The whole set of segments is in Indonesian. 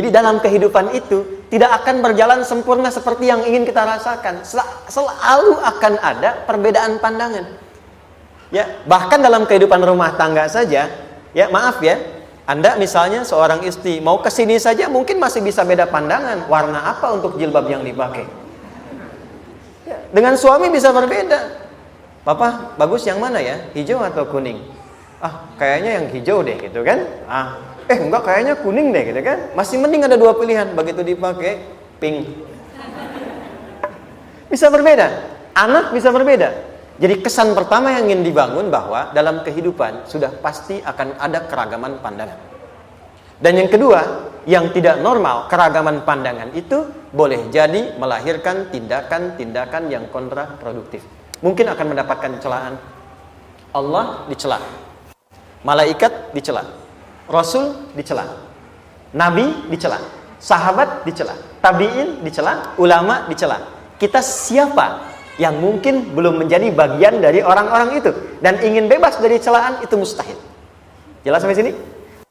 Jadi dalam kehidupan itu tidak akan berjalan sempurna seperti yang ingin kita rasakan. Selalu akan ada perbedaan pandangan. Ya, bahkan dalam kehidupan rumah tangga saja, ya maaf ya, Anda misalnya seorang istri mau ke sini saja mungkin masih bisa beda pandangan warna apa untuk jilbab yang dipakai. Ya, dengan suami bisa berbeda. Papa, bagus yang mana ya? Hijau atau kuning? Ah, kayaknya yang hijau deh gitu kan. Enggak, kayaknya kuning deh gitu kan. Masih mending ada dua pilihan. Begitu dipakai, pink. Bisa berbeda. Anak bisa berbeda. Jadi kesan pertama yang ingin dibangun bahwa dalam kehidupan sudah pasti akan ada keragaman pandangan. Dan yang kedua, yang tidak normal, keragaman pandangan itu boleh jadi melahirkan tindakan-tindakan yang kontraproduktif. Mungkin akan mendapatkan celaan. Allah dicela. Malaikat dicela. Rasul dicela, Nabi dicela, sahabat dicela, tabi'in dicela, ulama dicela. Kita siapa yang mungkin belum menjadi bagian dari orang-orang itu dan ingin bebas dari celaan? Itu mustahil. Jelas sampai sini?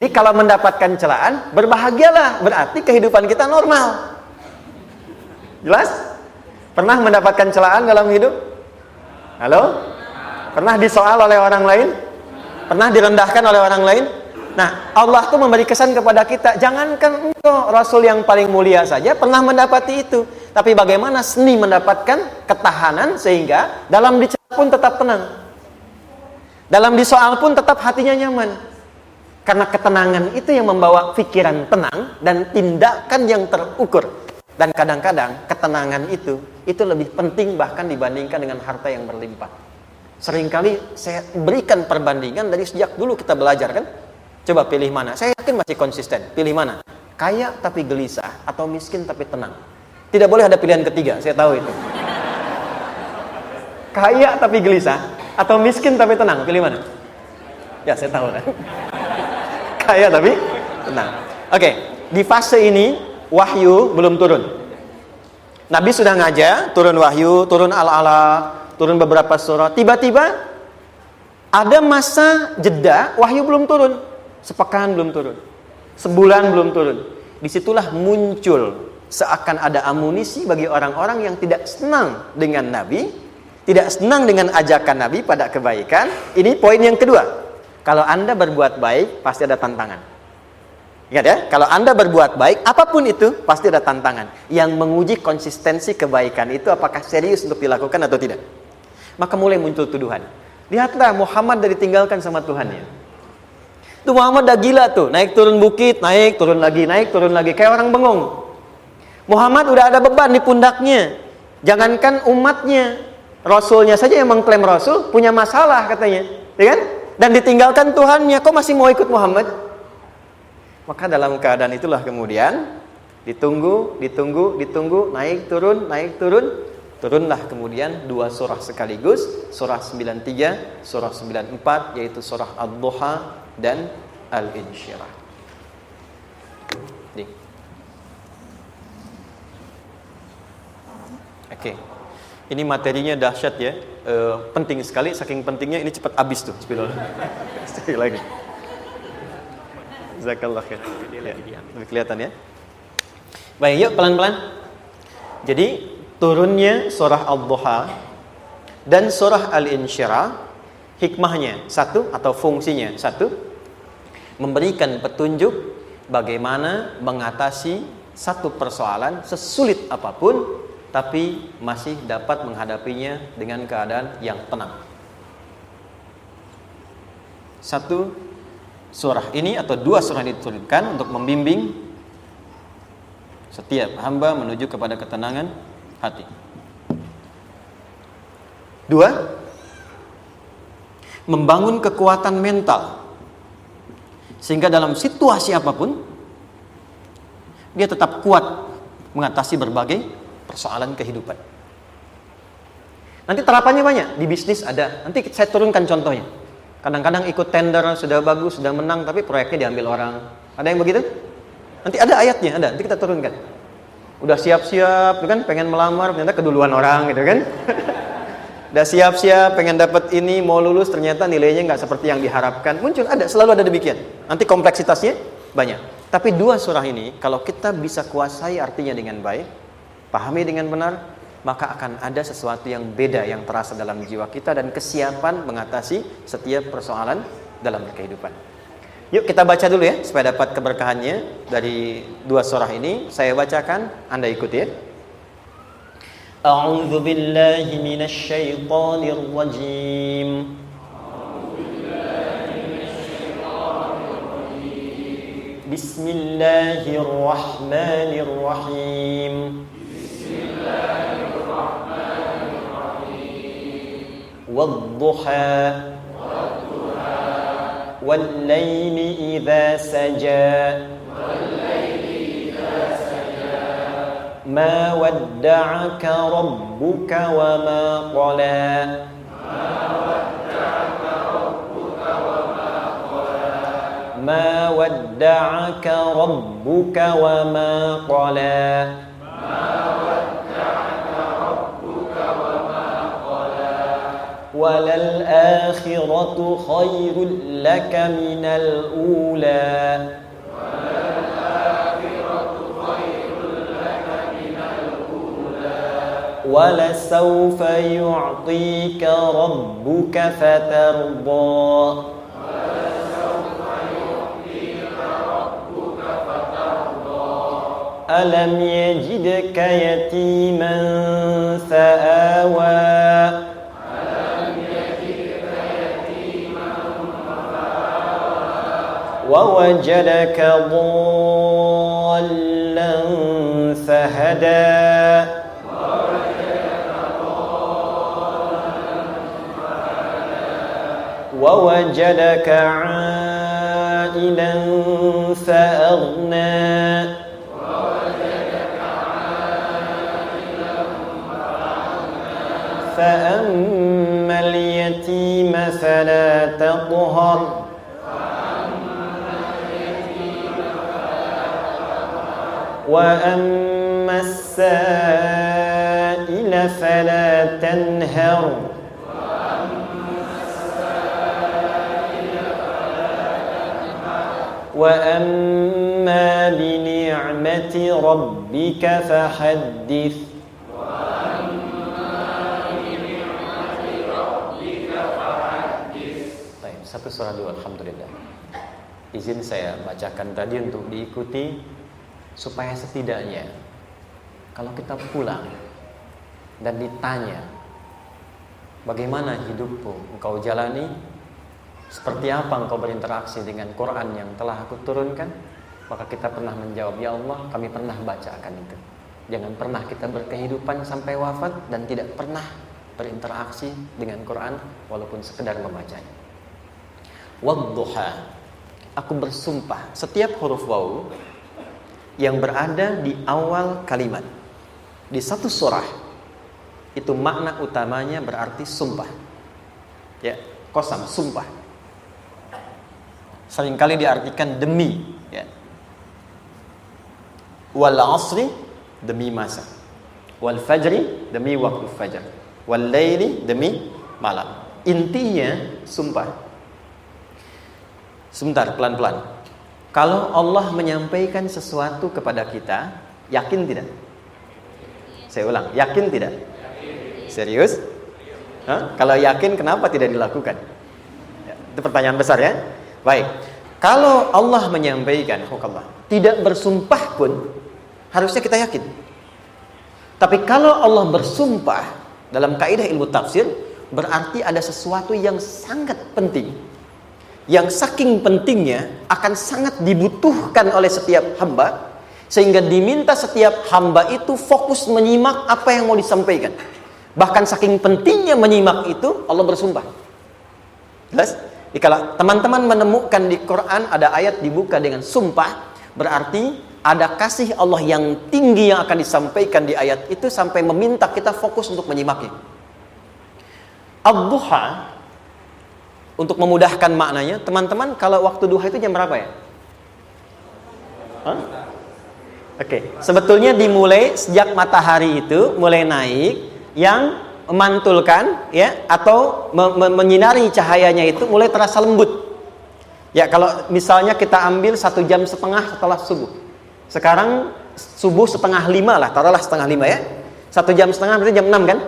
Jadi kalau mendapatkan celaan, berbahagialah, berarti kehidupan kita normal. Jelas? Pernah mendapatkan celaan dalam hidup? Halo? Pernah disoal oleh orang lain? Pernah direndahkan oleh orang lain? Nah, Allah tuh memberi kesan kepada kita, jangankan engkau Rasul yang paling mulia saja pernah mendapati itu. Tapi bagaimana seni mendapatkan ketahanan sehingga dalam dicela pun tetap tenang. Dalam disoal pun tetap hatinya nyaman. Karena ketenangan itu yang membawa pikiran tenang dan tindakan yang terukur. Dan kadang-kadang ketenangan itu lebih penting bahkan dibandingkan dengan harta yang berlimpah. Seringkali saya berikan perbandingan dari sejak dulu kita belajar kan. Coba pilih mana? Saya yakin masih konsisten. Pilih mana? Kaya tapi gelisah atau miskin tapi tenang. Tidak boleh ada pilihan ketiga, saya tahu itu. Kaya tapi gelisah atau miskin tapi tenang. Pilih mana? Ya, saya tahu kan. Kaya tapi tenang. Oke, di fase ini wahyu belum turun. Nabi sudah ngajar, turun wahyu, turun al-ala, turun beberapa surah. Tiba-tiba ada masa jeda, wahyu belum turun. Sepekan belum turun, sebulan belum turun. Disitulah muncul seakan ada amunisi bagi orang-orang yang tidak senang dengan Nabi, tidak senang dengan ajakan Nabi pada kebaikan. Ini poin yang kedua. Kalau Anda berbuat baik, pasti ada tantangan. Ingat ya, kalau Anda berbuat baik, apapun itu, pasti ada tantangan. Yang menguji konsistensi kebaikan itu apakah serius untuk dilakukan atau tidak. Maka mulai muncul tuduhan. Lihatlah Muhammad dari tinggalkan sama Tuhannya. Itu Muhammad dah gila tuh, naik turun bukit, naik turun lagi, kayak orang bengong. Muhammad udah ada beban di pundaknya. Jangankan umatnya, Rasulnya saja yang mengklaim Rasul punya masalah katanya, ya kan? Dan ditinggalkan Tuhannya, kok masih mau ikut Muhammad? Maka dalam keadaan itulah kemudian ditunggu, naik turun, turunlah kemudian dua surah sekaligus, surah 93, surah 94, yaitu surah Ad-Duha dan Al-Insyirah. Oke. Ini materinya dahsyat ya. Penting sekali, saking pentingnya ini cepat habis tuh. Sekali lagi. Jazakallah khair. Ya, lebih kelihatan ya. Baik, yuk pelan-pelan. Jadi turunnya surah Ad-Duha dan surah Al-Insyirah, hikmahnya satu atau fungsinya satu, memberikan petunjuk bagaimana mengatasi satu persoalan sesulit apapun tapi masih dapat menghadapinya dengan keadaan yang tenang. Satu surah ini atau dua surah diturunkan untuk membimbing setiap hamba menuju kepada ketenangan hati. Dua, membangun kekuatan mental sehingga dalam situasi apapun dia tetap kuat mengatasi berbagai persoalan kehidupan. Nanti terapannya banyak, di bisnis ada. Nanti saya turunkan contohnya. Kadang-kadang ikut tender, sudah bagus, sudah menang, tapi proyeknya diambil orang. Ada yang begitu? Nanti ada ayatnya, ada. Nanti kita turunkan. Udah siap-siap, kan? Pengen melamar, ternyata keduluan orang, gitu kan? Udah siap-siap, pengen dapat ini, mau lulus, ternyata nilainya nggak seperti yang diharapkan. Muncul, ada, selalu ada demikian. Nanti kompleksitasnya banyak. Tapi dua surah ini kalau kita bisa kuasai artinya dengan baik, pahami dengan benar, maka akan ada sesuatu yang beda yang terasa dalam jiwa kita dan kesiapan mengatasi setiap persoalan dalam kehidupan. Yuk kita baca dulu ya supaya dapat keberkahannya dari dua surah ini. Saya bacakan, Anda ikuti ya. A'udzu billahi minasy syaithanir rajim. Bismillahirrahmanirrahim. Wadduha والليل إذا سجى ما ودعك ربك وما قلى ما ودعك ربك وما قلى وللآخرة خير لك من الأولى ولسوف يعطيك ربك فترضى ألم يجدك يتيما فآوى ووجدك ضالا فهدى ووجدك عائلا فأغنى فأما اليتيم فلا تقهر وأما السائل فلا تنهر وأما بنعمة ربك فحدث. Baik, satu surah dulu, alhamdulillah. Izin saya bacakan tadi untuk diikuti supaya setidaknya kalau kita pulang dan ditanya bagaimana hidupmu engkau jalani, seperti apa engkau berinteraksi dengan Quran yang telah aku turunkan, maka kita pernah menjawab, ya Allah, kami pernah bacakan itu. Jangan pernah kita berkehidupan sampai wafat dan tidak pernah berinteraksi dengan Quran walaupun sekedar membacanya. Wadduha, aku bersumpah, setiap huruf waw yang berada di awal kalimat di satu surah itu makna utamanya berarti sumpah. Ya, qasam, sumpah. Seringkali diartikan demi, ya. Wal asri, demi masa. Wal fajri, demi waktu fajar. Wal laili, demi malam. Intinya sumpah. Sebentar, pelan-pelan. Kalau Allah menyampaikan sesuatu kepada kita, yakin tidak? Saya ulang, yakin tidak? Serius? Hah? Kalau yakin, kenapa tidak dilakukan? Ya, itu pertanyaan besar ya. Baik, kalau Allah menyampaikan, tidak bersumpah pun harusnya kita yakin. Tapi kalau Allah bersumpah dalam kaidah ilmu tafsir, berarti ada sesuatu yang sangat penting, yang saking pentingnya akan sangat dibutuhkan oleh setiap hamba, sehingga diminta setiap hamba itu fokus menyimak apa yang mau disampaikan. Bahkan saking pentingnya menyimak itu, Allah bersumpah. Jelas? Jadi kalau teman-teman menemukan di Quran ada ayat dibuka dengan sumpah, berarti ada kasih Allah yang tinggi yang akan disampaikan di ayat itu sampai meminta kita fokus untuk menyimaknya. Ad-duha, untuk memudahkan maknanya, teman-teman, kalau waktu duha itu jam berapa ya? Oke, sebetulnya dimulai sejak matahari itu mulai naik, yang memantulkan ya atau menyinari cahayanya itu mulai terasa lembut. Ya, kalau misalnya kita ambil 1,5 jam setelah subuh. Sekarang subuh 4:30 lah, taruhlah 4:30 ya. 1,5 jam berarti jam 6 kan?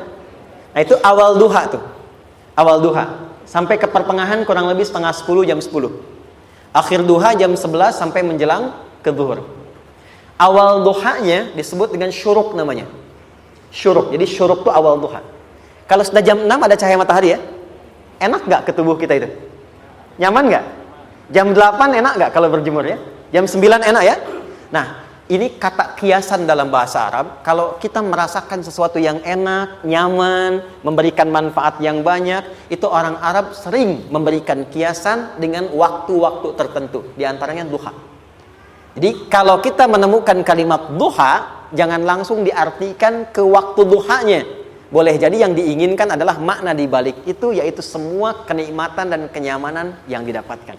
Nah, itu awal duha tuh. Awal duha. Sampai ke pertengahan kurang lebih 9:30, jam 10. Akhir duha jam 11 sampai menjelang ke zuhur. Awal duhanya disebut dengan syuruk namanya. Syuruk. Jadi syuruk itu awal duha. Kalau sudah jam 6 ada cahaya matahari ya. Enak nggak ke tubuh kita itu? Nyaman nggak? Jam 8 enak nggak kalau berjemur ya? Jam 9 enak ya? Nah, ini kata kiasan dalam bahasa Arab. Kalau kita merasakan sesuatu yang enak, nyaman, memberikan manfaat yang banyak, itu orang Arab sering memberikan kiasan dengan waktu-waktu tertentu. Di antaranya duha. Jadi kalau kita menemukan kalimat duha, jangan langsung diartikan ke waktu duhanya. Boleh jadi yang diinginkan adalah makna di balik itu, yaitu semua kenikmatan dan kenyamanan yang didapatkan.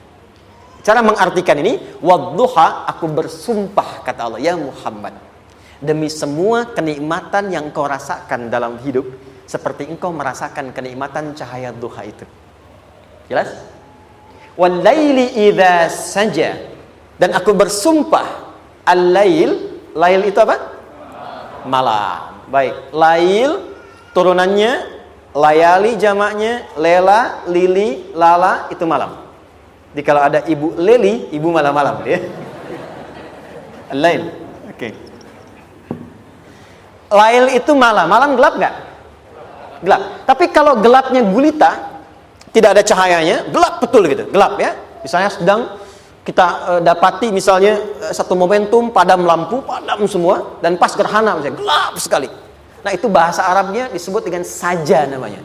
Cara mengartikan ini, wadduha, aku bersumpah kata Allah, ya Muhammad, demi semua kenikmatan yang kau rasakan dalam hidup, seperti engkau merasakan kenikmatan cahaya duha itu. Jelas? Wal-laili idza saja, dan aku bersumpah, al-lail, lail itu apa? Malam. Baik, lail turunannya, layali jamaknya, lela, lili, lala, itu malam. Jadi kalau ada ibu leli, ibu malam-malam ya. Lail. Oke. Lail itu malam. Malam gelap nggak? Gelap. Tapi kalau gelapnya gulita, tidak ada cahayanya, gelap betul gitu. Gelap ya. Misalnya sedang kita dapati misalnya satu momentum padam lampu, padam semua, dan pas gerhana misalnya gelap sekali. Nah, itu bahasa Arabnya disebut dengan saja namanya.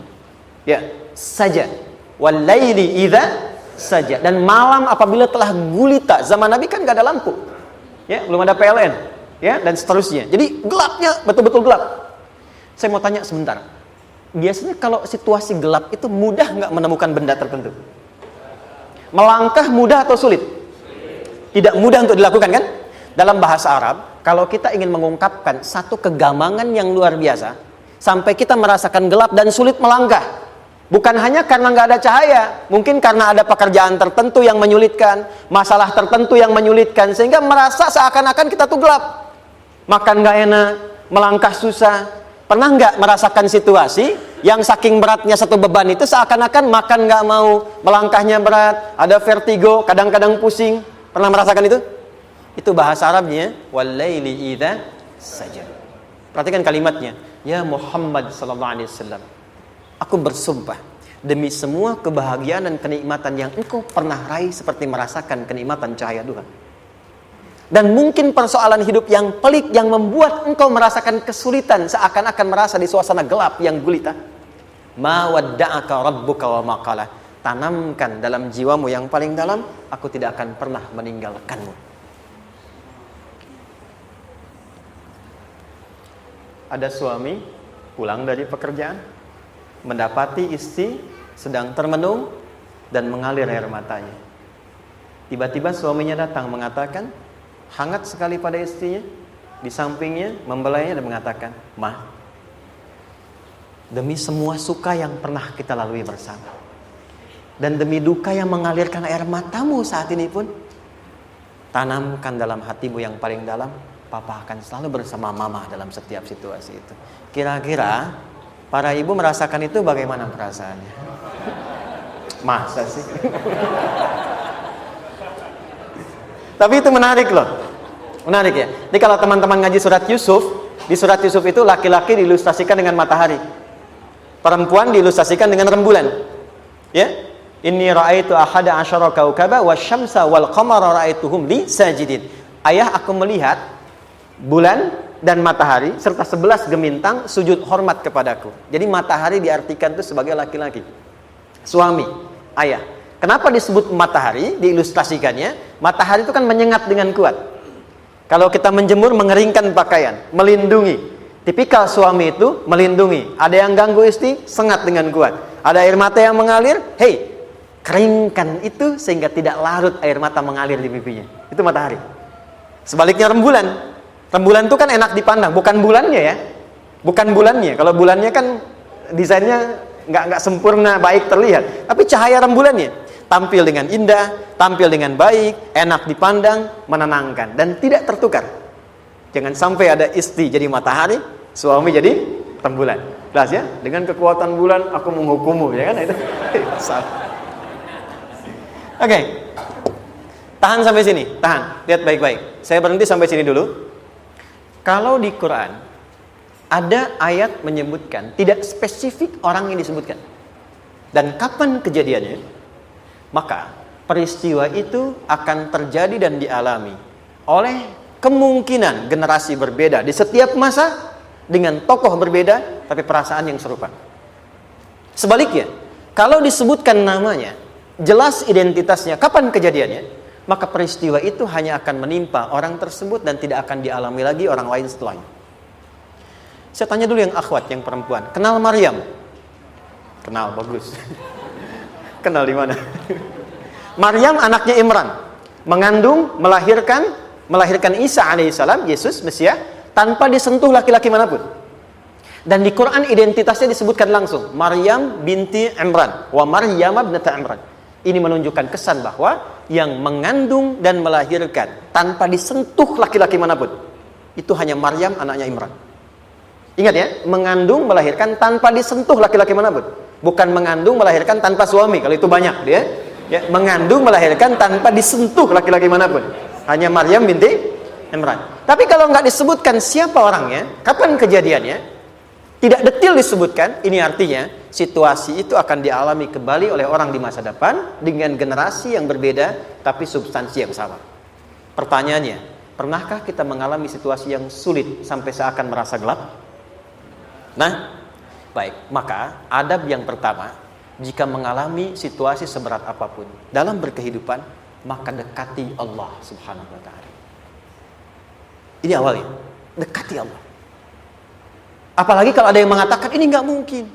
Ya, saja. Wal laili idza saja. Dan malam apabila telah gulita, zaman Nabi kan gak ada lampu ya, belum ada PLN ya, dan seterusnya, jadi gelapnya betul-betul gelap. Saya mau tanya sebentar, biasanya kalau situasi gelap itu mudah nggak menemukan benda tertentu? Melangkah mudah atau sulit? Tidak mudah untuk dilakukan kan? Dalam bahasa Arab, kalau kita ingin mengungkapkan satu kegamangan yang luar biasa, sampai kita merasakan gelap dan sulit melangkah, bukan hanya karena nggak ada cahaya, mungkin karena ada pekerjaan tertentu yang menyulitkan, masalah tertentu yang menyulitkan, sehingga merasa seakan-akan kita tuh gelap. Makan nggak enak, melangkah susah. Pernah nggak merasakan situasi yang saking beratnya satu beban itu seakan-akan makan nggak mau, melangkahnya berat, ada vertigo, kadang-kadang pusing. Pernah merasakan itu? Itu bahasa Arabnya, wal-laili idza saja. Perhatikan kalimatnya, ya Muhammad sallallahu alaihi wasallam, aku bersumpah demi semua kebahagiaan dan kenikmatan yang engkau pernah raih seperti merasakan kenikmatan cahaya duha. Dan mungkin persoalan hidup yang pelik yang membuat engkau merasakan kesulitan seakan-akan merasa di suasana gelap yang gulita. Ma wadda'aka rabbuka wa ma qala. Tanamkan dalam jiwamu yang paling dalam, aku tidak akan pernah meninggalkanmu. Ada suami pulang dari pekerjaan, mendapati istri sedang termenung dan mengalir air matanya. Tiba-tiba suaminya datang mengatakan, hangat sekali pada istrinya, di sampingnya membelainya dan mengatakan, "Ma, demi semua suka yang pernah kita lalui bersama, dan demi duka yang mengalirkan air matamu saat ini pun, tanamkan dalam hatimu yang paling dalam, Papa akan selalu bersama Mama dalam setiap situasi itu." Kira-kira para ibu merasakan itu bagaimana perasaannya? Masa sih? Tapi itu menarik loh. Menarik ya. Jadi kalau teman-teman ngaji surat Yusuf, di surat Yusuf itu laki-laki diilustrasikan dengan matahari, perempuan diilustrasikan dengan rembulan. Ya? Inni ra'aitu ahada asyara kaukaba wasyamsa wal qamara ra'aituhum li sajidin. Ayah, aku melihat bulan dan matahari serta 11 gemintang sujud hormat kepadaku. Jadi matahari diartikan itu sebagai laki-laki, suami, ayah. Kenapa disebut matahari? Diilustrasikannya, matahari itu kan menyengat dengan kuat. Kalau kita menjemur, mengeringkan pakaian, melindungi. Tipikal suami itu melindungi. Ada yang ganggu istri, sengat dengan kuat. Ada air mata yang mengalir, hei, keringkan itu sehingga tidak larut air mata mengalir di pipinya. Itu matahari. Sebaliknya rembulan. Rembulan itu kan enak dipandang, bukan bulannya ya, bukan bulannya. Kalau bulannya kan desainnya nggak sempurna baik terlihat, tapi cahaya rembulannya. tampil dengan indah, tampil dengan baik, enak dipandang, menenangkan, dan tidak tertukar. Jangan sampai ada istri jadi matahari, suami jadi rembulan. Jelas ya? Dengan kekuatan bulan aku menghukummu, ya kan? Itu salah. Oke. Tahan sampai sini, tahan. Lihat baik-baik. Saya berhenti sampai sini dulu. Kalau di Quran ada ayat menyebutkan, tidak spesifik orang yang disebutkan dan kapan kejadiannya, maka peristiwa itu akan terjadi dan dialami oleh kemungkinan generasi berbeda di setiap masa dengan tokoh berbeda tapi perasaan yang serupa. Sebaliknya, kalau disebutkan namanya, jelas identitasnya, kapan kejadiannya, maka peristiwa itu hanya akan menimpa orang tersebut dan tidak akan dialami lagi orang lain setelahnya. Saya tanya dulu yang akhwat, yang perempuan, kenal Maryam? Kenal, bagus. Kenal di mana? Maryam anaknya Imran, mengandung, melahirkan Isa alaihissalam, Yesus Mesias, tanpa disentuh laki-laki manapun. Dan di Quran identitasnya disebutkan langsung, Maryam binti Imran, wa Maryam ibnata Imran. Ini menunjukkan kesan bahwa yang mengandung dan melahirkan tanpa disentuh laki-laki manapun, itu hanya Maryam anaknya Imran. Ingat ya, mengandung melahirkan tanpa disentuh laki-laki manapun. Bukan mengandung melahirkan tanpa suami, kalau itu banyak dia. Ya, mengandung melahirkan tanpa disentuh laki-laki manapun. Hanya Maryam binti Imran. Tapi kalau nggak disebutkan siapa orangnya, kapan kejadiannya, tidak detail disebutkan, ini artinya situasi itu akan dialami kembali oleh orang di masa depan dengan generasi yang berbeda tapi substansi yang sama. Pertanyaannya, pernahkah kita mengalami situasi yang sulit sampai seakan merasa gelap? Nah, baik, maka adab yang pertama, jika mengalami situasi seberat apapun dalam berkehidupan, maka dekati Allah Subhanahu wa ta'ala. Ini awalnya, dekati Allah. Apalagi kalau ada yang mengatakan ini nggak mungkin,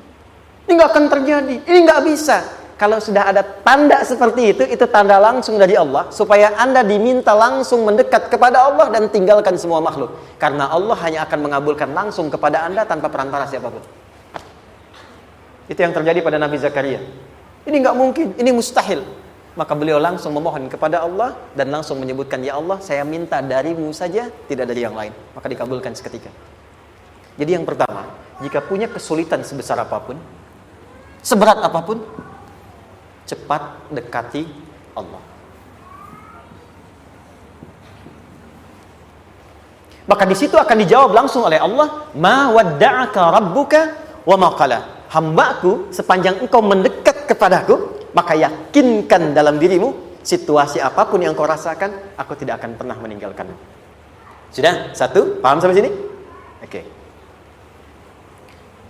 ini nggak akan terjadi, ini nggak bisa. Kalau sudah ada tanda seperti itu tanda langsung dari Allah supaya Anda diminta langsung mendekat kepada Allah dan tinggalkan semua makhluk. Karena Allah hanya akan mengabulkan langsung kepada Anda tanpa perantara siapapun. Itu yang terjadi pada Nabi Zakaria. Ini nggak mungkin, ini mustahil. Maka beliau langsung memohon kepada Allah dan langsung menyebutkan, ya Allah, saya minta darimu saja, tidak dari yang lain. Maka dikabulkan seketika. Jadi yang pertama, jika punya kesulitan sebesar apapun, seberat apapun, cepat dekati Allah. Maka di situ akan dijawab langsung oleh Allah, ma wadda'aka rabbuka wa ma qala. Hambaku, sepanjang engkau mendekat kepadaku, maka yakinkan dalam dirimu, situasi apapun yang kau rasakan, aku tidak akan pernah meninggalkanmu. Sudah? Satu? Paham sampai sini? Oke.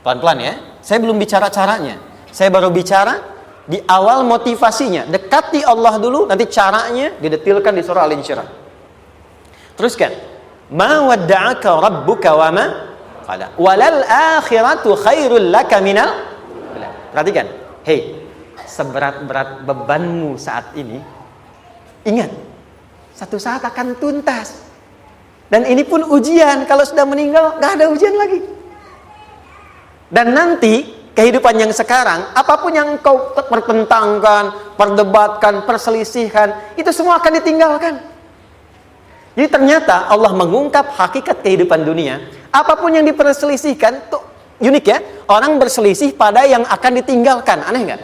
Pelan-pelan ya. Saya belum bicara caranya. Saya baru bicara di awal motivasinya. Dekati Allah dulu, nanti caranya didetilkan di surah Al-Insyirah. Teruskan. Ma wadda'aka rabbuka wa ma qala. Walal akhiratu khairul laka minal. Perhatikan. Hei, seberat-berat bebanmu saat ini, ingat, satu saat akan tuntas. Dan ini pun ujian. Kalau sudah meninggal, gak ada ujian lagi. Dan nanti kehidupan yang sekarang, apapun yang kau pertentangkan, perdebatkan, perselisihkan, itu semua akan ditinggalkan. Jadi ternyata Allah mengungkap hakikat kehidupan dunia. Apapun yang diperselisihkan, tuh unik ya. Orang berselisih pada yang akan ditinggalkan. Aneh nggak?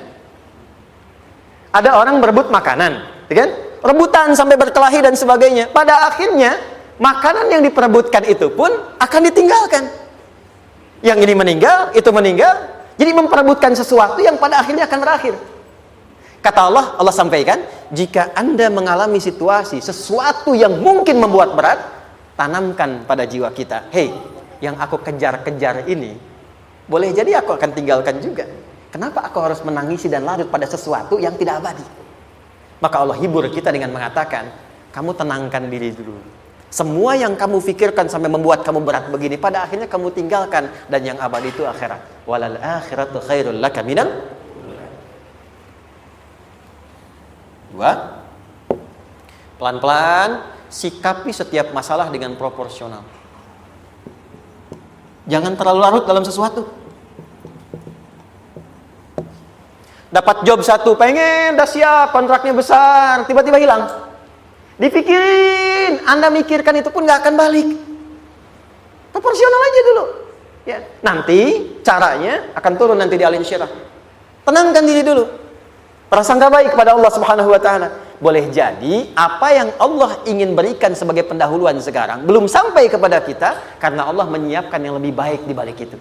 Ada orang berebut makanan, kan? Rebutan sampai berkelahi dan sebagainya. Pada akhirnya makanan yang diperebutkan itu pun akan ditinggalkan. Yang ini meninggal, itu meninggal. Jadi memperebutkan sesuatu yang pada akhirnya akan berakhir. Kata Allah, Allah sampaikan, jika Anda mengalami situasi, sesuatu yang mungkin membuat berat, tanamkan pada jiwa kita, hei, yang aku kejar-kejar ini, boleh jadi aku akan tinggalkan juga. Kenapa aku harus menangisi dan larut pada sesuatu yang tidak abadi? Maka Allah hibur kita dengan mengatakan, kamu tenangkan diri dulu. Semua yang kamu pikirkan sampai membuat kamu berat begini, pada akhirnya kamu tinggalkan. Dan yang abadi itu akhirat. Walal akhiratu khairul laka minal. Dua, pelan-pelan sikapi setiap masalah dengan proporsional. Jangan terlalu larut dalam sesuatu. Dapat job satu, pengen, udah siap, kontraknya besar, tiba-tiba hilang. Dipikirin, Anda mikirkan itu pun nggak akan balik. Proporsional aja dulu. Ya, nanti caranya akan turun nanti di alin syirah. Tenangkan diri dulu. Prasangka baik kepada Allah Subhanahu wa taala. Boleh jadi apa yang Allah ingin berikan sebagai pendahuluan sekarang belum sampai kepada kita karena Allah menyiapkan yang lebih baik di balik itu.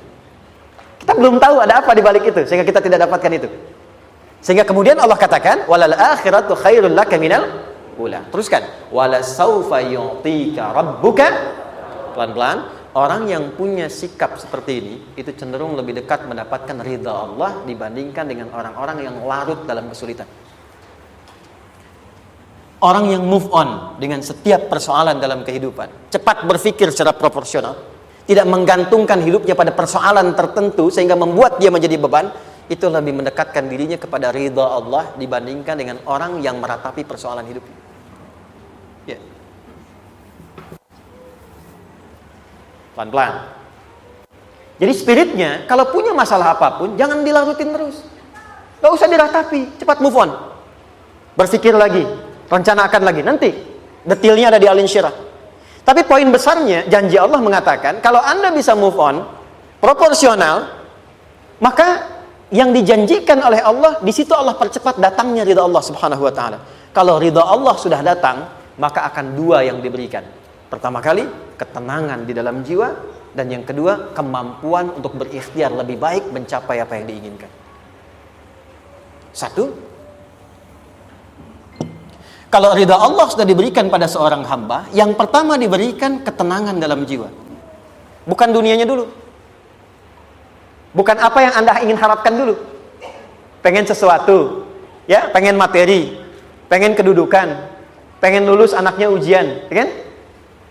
Kita belum tahu ada apa di balik itu sehingga kita tidak dapatkan itu. Sehingga kemudian Allah katakan walal akhiratu khairul laka minal ula. Teruskan wala saufa yu'tika rabbuka. Pelan-pelan. Orang yang punya sikap seperti ini itu cenderung lebih dekat mendapatkan ridha Allah dibandingkan dengan orang-orang yang larut dalam kesulitan. Orang yang move on dengan setiap persoalan dalam kehidupan, cepat berpikir secara proporsional, tidak menggantungkan hidupnya pada persoalan tertentu sehingga membuat dia menjadi beban, itu lebih mendekatkan dirinya kepada ridha Allah dibandingkan dengan orang yang meratapi persoalan hidupnya. Ya. Pelan-pelan. Jadi spiritnya, kalau punya masalah apapun, jangan dilarutin terus. Gak usah diratapi, cepat move on. Berpikir lagi, rencanakan lagi. Nanti, detailnya ada di alin syirah. Tapi poin besarnya, janji Allah mengatakan, kalau Anda bisa move on, proporsional, maka yang dijanjikan oleh Allah, di situ Allah percepat datangnya ridha Allah Subhanahu wa ta'ala. Kalau ridha Allah sudah datang, maka akan dua yang diberikan. Pertama kali, ketenangan di dalam jiwa. Dan yang kedua, kemampuan untuk berikhtiar lebih baik mencapai apa yang diinginkan. Satu, kalau ridha Allah sudah diberikan pada seorang hamba, yang pertama diberikan ketenangan dalam jiwa. Bukan dunianya dulu. Bukan apa yang Anda ingin harapkan dulu. Pengen sesuatu, ya, pengen materi, pengen kedudukan, pengen lulus anaknya ujian, ya kan?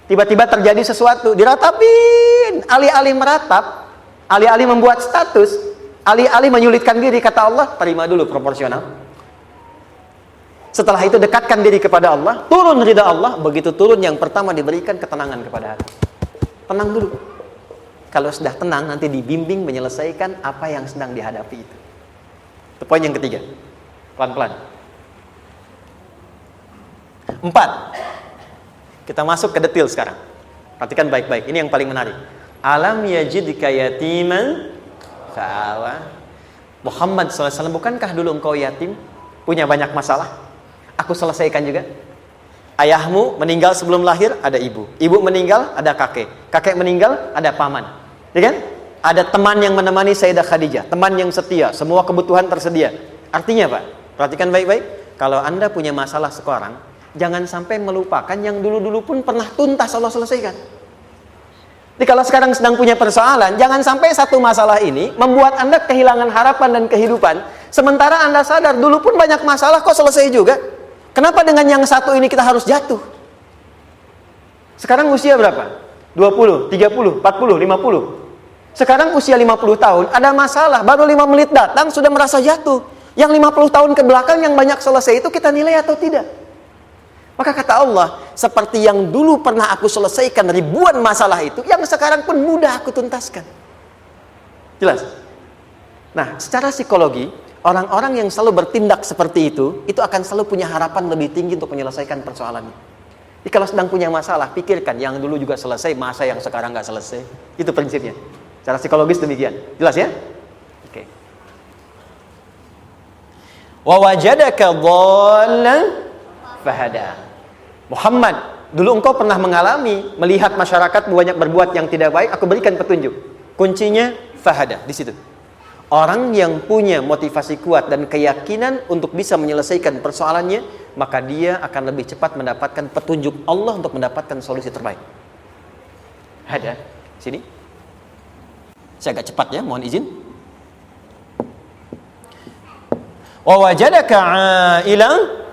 Tiba-tiba terjadi sesuatu, diratapin, alih-alih meratap, alih-alih membuat status, alih-alih menyulitkan diri, kata Allah, terima dulu proporsional. Setelah itu dekatkan diri kepada Allah, turun ridha Allah, begitu turun yang pertama diberikan ketenangan kepada hati. Tenang dulu. Kalau sudah tenang, nanti dibimbing menyelesaikan apa yang sedang dihadapi itu. Itu poin yang ketiga. Pelan-pelan. 4. Kita masuk ke detail sekarang. Perhatikan baik-baik. Ini yang paling menarik. Alam yajidka yatiman fa'awa. Muhammad SAW, bukankah dulu engkau yatim? Punya banyak masalah? Aku selesaikan juga. Ayahmu meninggal sebelum lahir, ada ibu. Ibu meninggal, ada kakek. Kakek meninggal, ada paman. Ya kan? Ada teman yang menemani Sayyidah Khadijah. Teman yang setia. Semua kebutuhan tersedia. Artinya apa? Perhatikan baik-baik. Kalau Anda punya masalah sekarang, jangan sampai melupakan yang dulu-dulu pun pernah tuntas Allah selesaikan. Jadi kalau sekarang sedang punya persoalan, jangan sampai satu masalah ini membuat Anda kehilangan harapan dan kehidupan. Sementara Anda sadar, dulu pun banyak masalah kok selesai juga. Kenapa dengan yang satu ini kita harus jatuh? Sekarang usia berapa? 20, 30, 40, 50. Sekarang usia 50 tahun, ada masalah, baru 5 menit datang sudah merasa jatuh. Yang 50 tahun ke belakang yang banyak selesai itu kita nilai atau tidak? Maka kata Allah, seperti yang dulu pernah aku selesaikan ribuan masalah itu, yang sekarang pun mudah aku tuntaskan. Jelas? Nah, secara psikologi, orang-orang yang selalu bertindak seperti itu akan selalu punya harapan lebih tinggi untuk menyelesaikan persoalannya. Jadi kalau sedang punya masalah, pikirkan yang dulu juga selesai, masa yang sekarang nggak selesai. Itu prinsipnya. Secara psikologis demikian. Jelas ya? Oke. Wa wajadaka dhallan fahada. Muhammad, dulu engkau pernah mengalami melihat masyarakat banyak berbuat yang tidak baik, aku berikan petunjuk. Kuncinya fahada di situ. Orang yang punya motivasi kuat dan keyakinan untuk bisa menyelesaikan persoalannya, maka dia akan lebih cepat mendapatkan petunjuk Allah untuk mendapatkan solusi terbaik. Ada sini. Saya agak cepat ya, mohon izin. Wa wajadaka 'ailan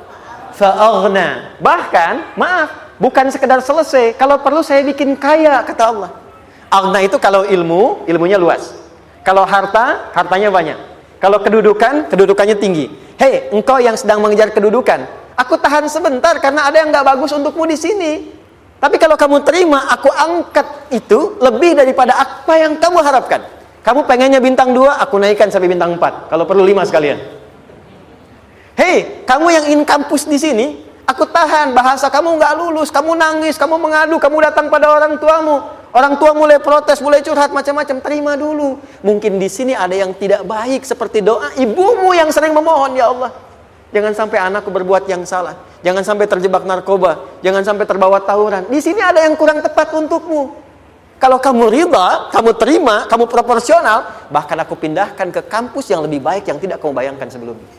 fa'aghna. Bahkan, maaf, bukan sekedar selesai, kalau perlu saya bikin kaya, kata Allah. Aghna itu kalau ilmunya luas. Kalau harta, hartanya banyak. Kalau kedudukan, kedudukannya tinggi. Hei, engkau yang sedang mengejar kedudukan, aku tahan sebentar karena ada yang gak bagus untukmu di sini. Tapi kalau kamu terima, aku angkat itu lebih daripada apa yang kamu harapkan. Kamu pengennya bintang 2, aku naikkan sampai bintang 4. Kalau perlu 5 sekalian. Hei, kamu yang in kampus di sini, aku tahan, bahasa kamu nggak lulus, kamu nangis, kamu mengadu, kamu datang pada orang tuamu. Orang tua mulai protes, mulai curhat macam-macam. Terima dulu. Mungkin di sini ada yang tidak baik seperti doa ibumu yang sering memohon, ya Allah, jangan sampai anakku berbuat yang salah. Jangan sampai terjebak narkoba. Jangan sampai terbawa tawuran. Di sini ada yang kurang tepat untukmu. Kalau kamu ridha, kamu terima, kamu proporsional, bahkan aku pindahkan ke kampus yang lebih baik yang tidak kamu bayangkan sebelumnya.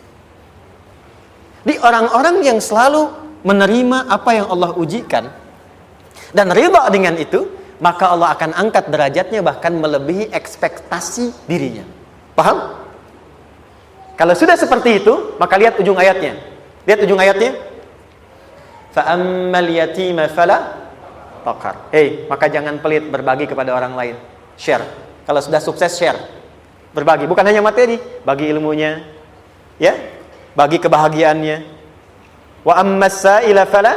Di orang-orang yang selalu menerima apa yang Allah ujikan dan ridha dengan itu, maka Allah akan angkat derajatnya bahkan melebihi ekspektasi dirinya. Paham? Kalau sudah seperti itu, maka lihat ujung ayatnya. Lihat ujung ayatnya. Fa'ammal yatima fala taqhar. Maka jangan pelit berbagi kepada orang lain. Share. Kalau sudah sukses, share. Berbagi, bukan hanya materi, bagi ilmunya, ya, bagi kebahagiaannya. Wa ammas sa'ila fala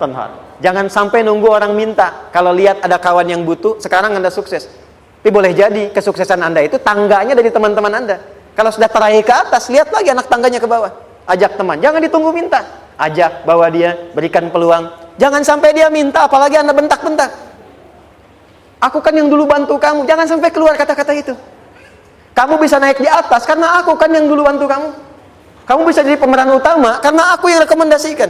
tanhar. Jangan sampai nunggu orang minta. Kalau lihat ada kawan yang butuh, sekarang Anda sukses. Tapi boleh jadi kesuksesan Anda itu tangganya dari teman-teman Anda. Kalau sudah teraih ke atas, lihat lagi anak tangganya ke bawah. Ajak teman, jangan ditunggu minta. Ajak, bawa dia, berikan peluang. Jangan sampai dia minta, apalagi Anda bentak-bentak. Aku kan yang dulu bantu kamu. Jangan sampai keluar kata-kata itu. Kamu bisa naik di atas karena aku kan yang dulu bantu kamu. Kamu bisa jadi pemeran utama karena aku yang rekomendasikan.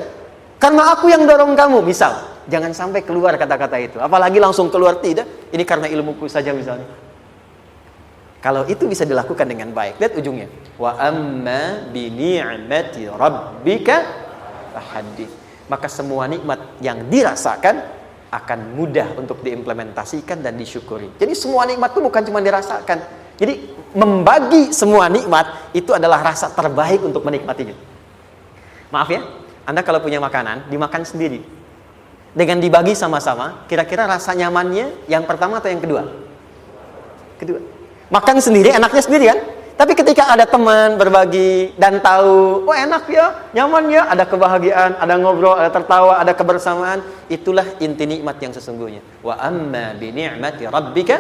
Karena aku yang dorong kamu, misal. Jangan sampai keluar kata-kata itu. Apalagi langsung keluar, tidak. Ini karena ilmuku saja misalnya. Kalau itu bisa dilakukan dengan baik. Lihat ujungnya. Wa amma bi ni'mati rabbika fahaddits. Maka semua nikmat yang dirasakan akan mudah untuk diimplementasikan dan disyukuri. Jadi semua nikmat itu bukan cuma dirasakan. Jadi membagi semua nikmat itu adalah rasa terbaik untuk menikmatinya. Maaf ya, Anda kalau punya makanan, dimakan sendiri. Dengan dibagi sama-sama, kira-kira rasa nyamannya yang pertama atau yang kedua? Kedua. Makan sendiri, enaknya sendiri kan? Tapi ketika ada teman berbagi dan tahu, oh enak ya, nyaman ya, ada kebahagiaan, ada ngobrol, ada tertawa, ada kebersamaan, itulah inti nikmat yang sesungguhnya. Wa amma bi ni'mati rabbika.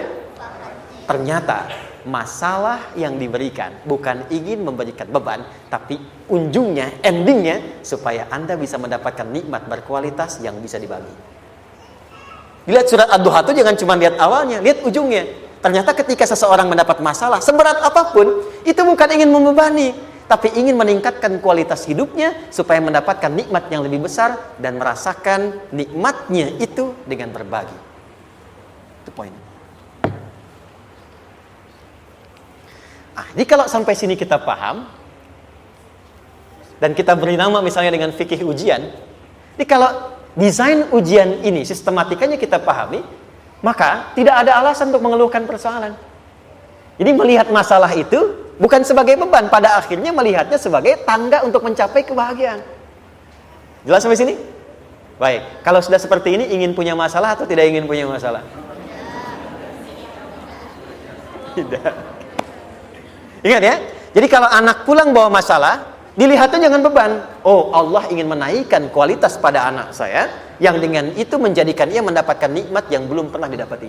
Ternyata masalah yang diberikan bukan ingin memberikan beban, tapi ujungnya, endingnya supaya Anda bisa mendapatkan nikmat berkualitas yang bisa dibagi. Lihat surat Ad-Duha itu jangan cuma lihat awalnya, lihat ujungnya. Ternyata ketika seseorang mendapat masalah seberat apapun, itu bukan ingin membebani, tapi ingin meningkatkan kualitas hidupnya supaya mendapatkan nikmat yang lebih besar dan merasakan nikmatnya itu dengan berbagi. Itu poinnya. Jadi kalau sampai sini kita paham dan kita beri nama misalnya dengan fikih ujian, jadi kalau desain ujian ini sistematikanya kita pahami, maka tidak ada alasan untuk mengeluhkan persoalan. Jadi melihat masalah itu bukan sebagai beban, pada akhirnya melihatnya sebagai tangga untuk mencapai kebahagiaan. Jelas sampai sini? Baik, kalau sudah seperti ini, ingin punya masalah atau tidak ingin punya masalah? Tidak. Ingat ya, jadi kalau anak pulang bawa masalah, dilihatnya jangan beban. Oh, Allah ingin menaikkan kualitas pada anak saya, yang dengan itu menjadikan ia mendapatkan nikmat yang belum pernah didapati.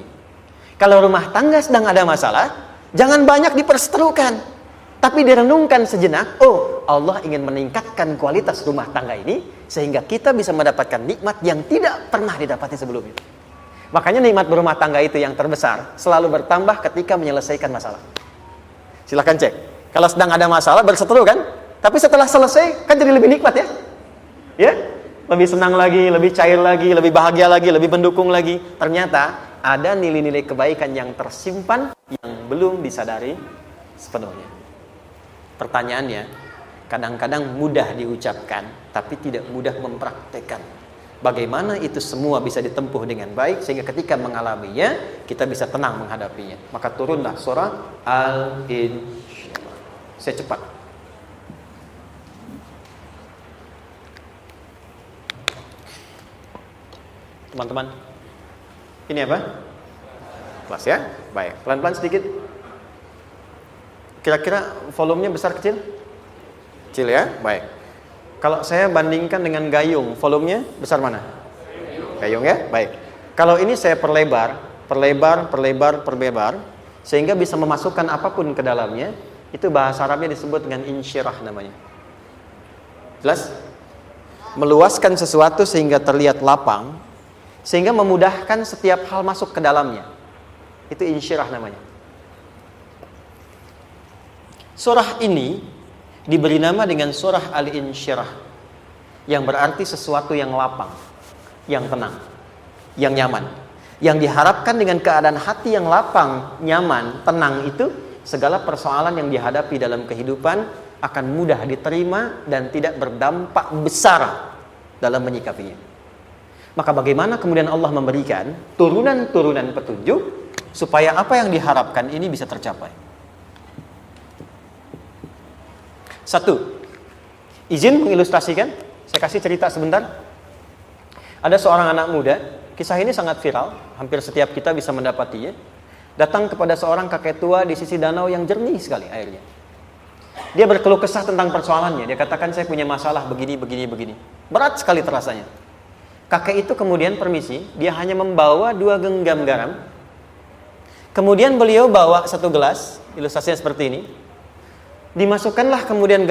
Kalau rumah tangga sedang ada masalah, jangan banyak diperseterukan, tapi direnungkan sejenak. Oh, Allah ingin meningkatkan kualitas rumah tangga ini, sehingga kita bisa mendapatkan nikmat yang tidak pernah didapati sebelumnya. Makanya nikmat berumah tangga itu yang terbesar, selalu bertambah ketika menyelesaikan masalah. Silahkan cek. Kalau sedang ada masalah berseteru kan, tapi setelah selesai kan jadi lebih nikmat ya. Ya, lebih senang lagi, lebih cair lagi, lebih bahagia lagi, lebih mendukung lagi. Ternyata ada nilai-nilai kebaikan yang tersimpan yang belum disadari sepenuhnya. Pertanyaannya, kadang-kadang mudah diucapkan, tapi tidak mudah mempraktekkan. Bagaimana itu semua bisa ditempuh dengan baik sehingga ketika mengalaminya kita bisa tenang menghadapinya. Maka turunlah surah Al-Insyirah. Saya cepat. Teman-teman, ini apa? Kelas ya? Baik, pelan-pelan sedikit. Kira-kira volumenya besar kecil? Kecil ya? Baik. Kalau saya bandingkan dengan gayung, volumenya besar mana? Gayung ya? Baik. Kalau ini saya perlebar, sehingga bisa memasukkan apapun ke dalamnya, itu bahasa Arabnya disebut dengan insyirah namanya. Jelas? Meluaskan sesuatu sehingga terlihat lapang, sehingga memudahkan setiap hal masuk ke dalamnya. Itu insyirah namanya. Surah ini diberi nama dengan surah Al-Insyirah, yang berarti sesuatu yang lapang, yang tenang, yang nyaman. Yang diharapkan dengan keadaan hati yang lapang, nyaman, tenang itu, segala persoalan yang dihadapi dalam kehidupan akan mudah diterima dan tidak berdampak besar dalam menyikapinya. Maka bagaimana kemudian Allah memberikan turunan-turunan petunjuk supaya apa yang diharapkan ini bisa tercapai? Satu, izin mengilustrasikan. Saya kasih cerita sebentar. Ada seorang anak muda, kisah ini sangat viral, hampir setiap kita bisa mendapatinya. Datang kepada seorang kakek tua di sisi danau yang jernih sekali airnya. Dia berkeluh kesah tentang persoalannya. Dia katakan, saya punya masalah begini. Berat sekali terasanya. Kakek itu kemudian permisi, dia hanya membawa 2 genggam garam. Kemudian beliau bawa 1 gelas, ilustrasinya seperti ini. Dimasukkanlah kemudian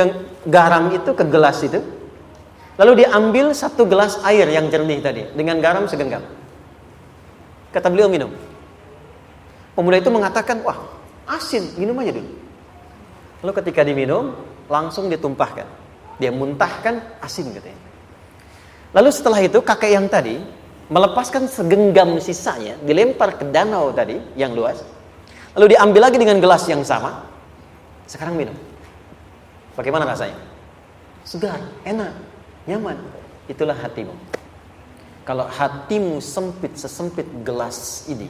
garam itu ke gelas itu. Lalu diambil 1 gelas air yang jernih tadi dengan garam segenggam. Kata beliau, minum. Pemuda itu mengatakan, wah asin, minum aja dulu. Lalu ketika diminum, langsung ditumpahkan. Dia muntahkan, asin katanya. Lalu setelah itu kakek yang tadi melepaskan segenggam sisanya, dilempar ke danau tadi yang luas. Lalu diambil lagi dengan gelas yang sama. Sekarang minum. Bagaimana rasanya? Segar, enak, nyaman. Itulah hatimu. Kalau hatimu sempit sesempit gelas ini,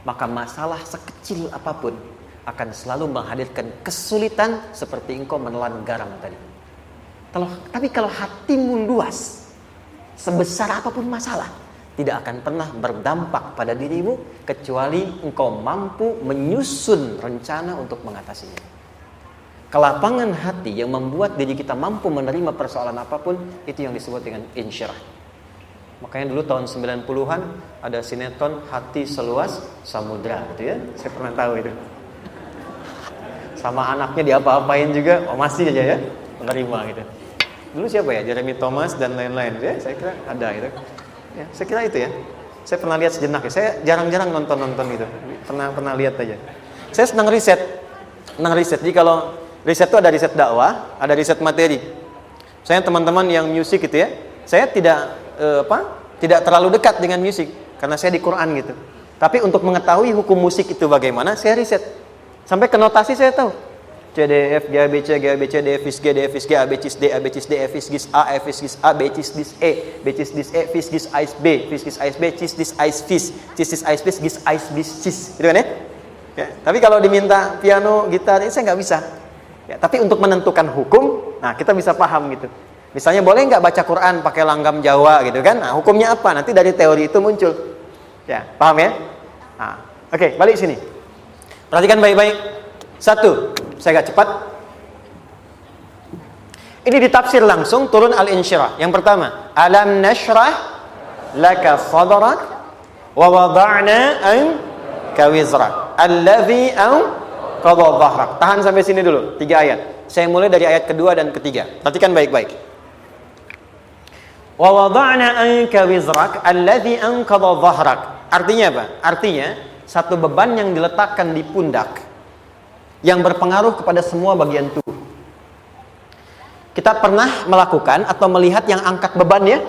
maka masalah sekecil apapun akan selalu menghadirkan kesulitan seperti engkau menelan garam tadi. Tapi kalau hatimu luas, sebesar apapun masalah, tidak akan pernah berdampak pada dirimu kecuali engkau mampu menyusun rencana untuk mengatasinya. Kelapangan hati yang membuat diri kita mampu menerima persoalan apapun, itu yang disebut dengan insyirah. Makanya dulu tahun 90-an ada sinetron Hati Seluas Samudra gitu ya. Saya pernah tahu itu. Sama anaknya diapa-apain juga, masih aja ya menerima gitu. Dulu siapa ya? Jeremy Thomas dan lain-lain ya. Saya kira ada gitu. Ya, saya kira itu ya. Saya pernah lihat sejenak ya. Saya jarang-jarang nonton gitu. Pernah lihat aja. Saya senang riset. Jadi kalau riset itu ada riset dakwah, ada riset materi. Saya teman-teman yang musik gitu ya. Saya tidak terlalu dekat dengan musik karena saya di Quran gitu. Tapi untuk mengetahui hukum musik itu bagaimana, saya riset. Sampai ke notasi saya tahu. C D F G A B C D F G D F G A B C D A B C D F G A F G A B C D E B C D E F G A B C D A B gitu kan ya? Ya, tapi kalau diminta piano, gitar, ini saya nggak bisa. Ya, tapi untuk menentukan hukum, nah kita bisa paham gitu. Misalnya boleh nggak baca Quran pakai langgam Jawa gitu kan? Nah, hukumnya apa? Nanti dari teori itu muncul. Ya, paham ya? Nah, oke, balik sini. Perhatikan baik-baik. 1, saya agak cepat. Ini ditafsir langsung turun Al-Insyirah. Yang pertama, alam nashrah laka sadrak wa wada'na anka wizrak allazi anqadha dhahrak. Tahan sampai sini dulu, 3 ayat. Saya mulai dari ayat kedua dan ketiga. Perhatikan baik-baik. Wa wada'na anka wizrak allazi anqadha dhahrak. Artinya apa? Artinya satu beban yang diletakkan di pundak yang berpengaruh kepada semua bagian tubuh. Kita pernah melakukan atau melihat yang angkat beban ya?